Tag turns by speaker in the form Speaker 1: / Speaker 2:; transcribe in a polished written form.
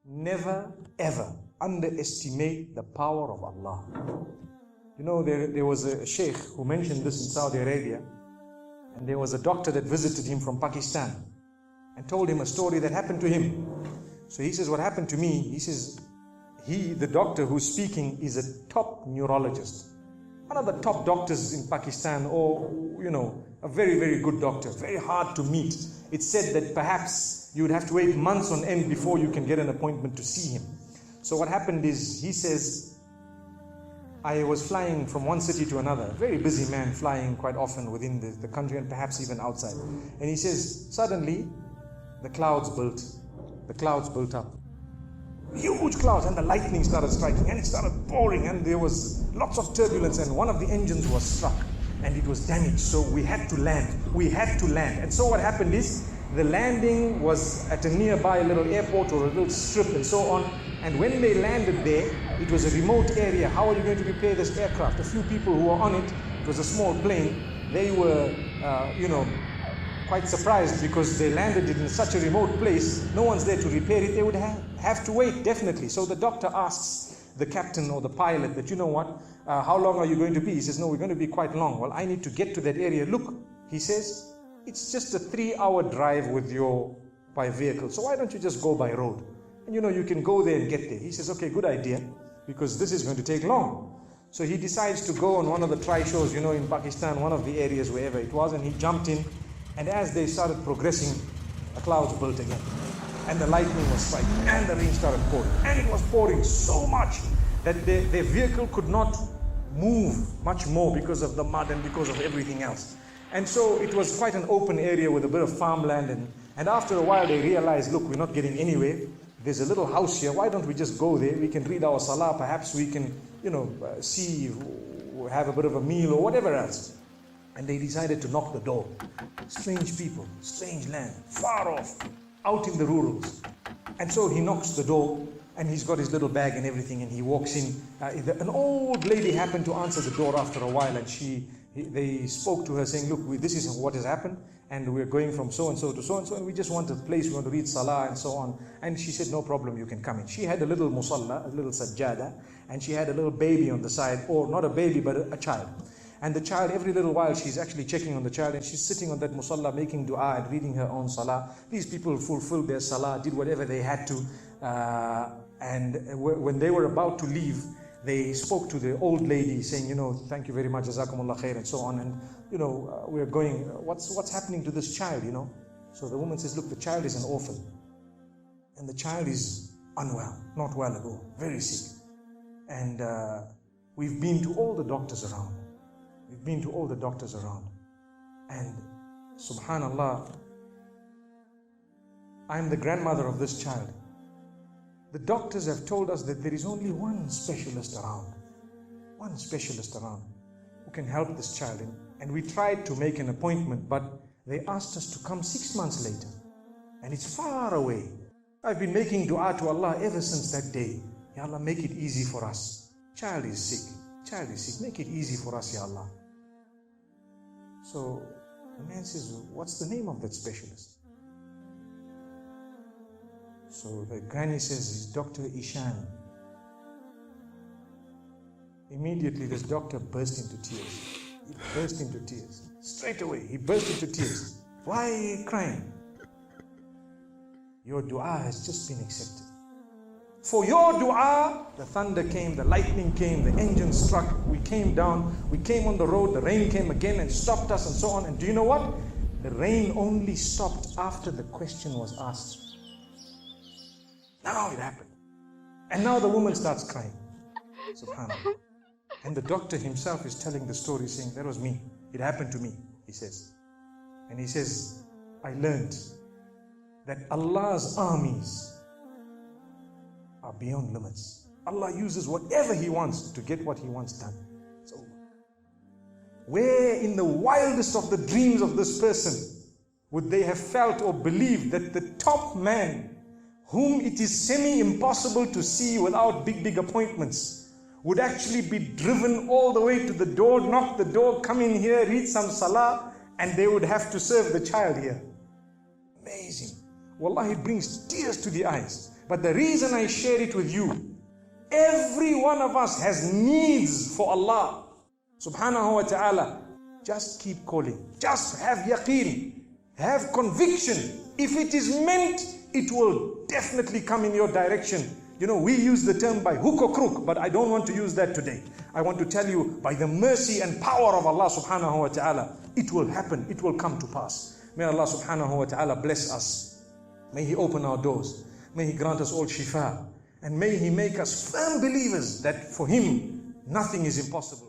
Speaker 1: never ever underestimate the power of Allah. You know, there was a sheikh who mentioned this in Saudi Arabia, and there was a doctor that visited him from Pakistan and told him a story that happened to him. So he says, what happened to me? He says, the doctor who's speaking is a top neurologist, one of the top doctors in Pakistan, or, you know, a very, very good doctor, very hard to meet. It's said that perhaps you would have to wait months on end before you can get an appointment to see him. So what happened is, he says, I was flying from one city to another, a very busy man, flying quite often within the country and perhaps even outside. And he says, suddenly the clouds built up. Huge clouds, and the lightning started striking, and it started pouring, and there was lots of turbulence, and one of the engines was struck and it was damaged. So we had to land. And so what happened is, the landing was at a nearby little airport or a little strip and so on. And when they landed there, it was a remote area. How are you going to repair this aircraft? A few people who were on it, it was a small plane, they were, quite surprised because they landed it in such a remote place. No one's there to repair it. They would have to wait, definitely. So the doctor asks the captain or the pilot that, you know what, how long are you going to be? He says, no, we're going to be quite long. Well, I need to get to that area. Look, he says, it's just a 3-hour drive by vehicle. So why don't you just go by road? And you know, you can go there and get there. He says, okay, good idea, because this is going to take long. So he decides to go on one of the tri-shows, you know, in Pakistan, one of the areas, wherever it was, and he jumped in. And as they started progressing, the clouds built again. And the lightning was striking, and the rain started pouring. And it was pouring so much that their vehicle could not move much more because of the mud and because of everything else. And so it was quite an open area with a bit of farmland. And after a while, they realized, look, we're not getting anywhere. There's a little house here. Why don't we just go there? We can read our salah. Perhaps we can, see, have a bit of a meal or whatever else. And they decided to knock the door. Strange people, strange land, far off, out in the rurals. And so he knocks the door, and he's got his little bag and everything, and he walks in. An old lady happened to answer the door after a while, and they spoke to her saying, look, this is what has happened, and we're going from so-and-so to so-and-so, and we just want a place, we want to read salah and so on. And she said, no problem, you can come in. She had a little musalla, a little sajjada, and she had a little baby on the side, or not a baby, but a child. And the child, every little while, she's actually checking on the child, and she's sitting on that musalla, making dua and reading her own salah. These people fulfilled their salah, did whatever they had to. And when they were about to leave, they spoke to the old lady saying, thank you very much, jazakumullah khair, and so on. And, we're going, what's happening to this child, So the woman says, look, the child is an orphan. And the child is unwell, not well at all, very sick. And we've been to all the doctors around. And subhanallah, I'm the grandmother of this child. The doctors have told us that there is only one specialist around who can help this child. And we tried to make an appointment, but they asked us to come 6 months later. And it's far away. I've been making dua to Allah ever since that day. Ya Allah, make it easy for us. Child is sick. Make it easy for us, Ya Allah. So the man says, what's the name of that specialist? So the granny says, it's Dr. Ishan. Immediately this doctor burst into tears. Straight away, he burst into tears. Why are you crying? Your dua has just been accepted. For your dua, the thunder came, the lightning came, the engine struck, we came down, we came on the road, the rain came again and stopped us and so on. And do you know what? The rain only stopped after the question was asked. Now it happened. And now the woman starts crying. Subhanallah. And the doctor himself is telling the story, saying, that was me. It happened to me, he says. And he says, I learned that Allah's armies are beyond limits. Allah uses whatever He wants to get what He wants done. It's over. Where in the wildest of the dreams of this person would they have felt or believed that the top man, whom it is semi-impossible to see without big appointments, would actually be driven all the way to the door, knock the door, come in here, read some salah, and they would have to serve the child here. Amazing. Wallahi, it brings tears to the eyes. But the reason I share it with you, every one of us has needs for Allah subhanahu wa ta'ala. Just keep calling. Just have yaqeen. Have conviction. If it is meant, it will definitely come in your direction. You know, we use the term by hook or crook, but I don't want to use that today. I want to tell you, by the mercy and power of Allah subhanahu wa ta'ala, it will happen. It will come to pass. May Allah subhanahu wa ta'ala bless us. May He open our doors. May He grant us all shifa. And may He make us firm believers that for Him, nothing is impossible.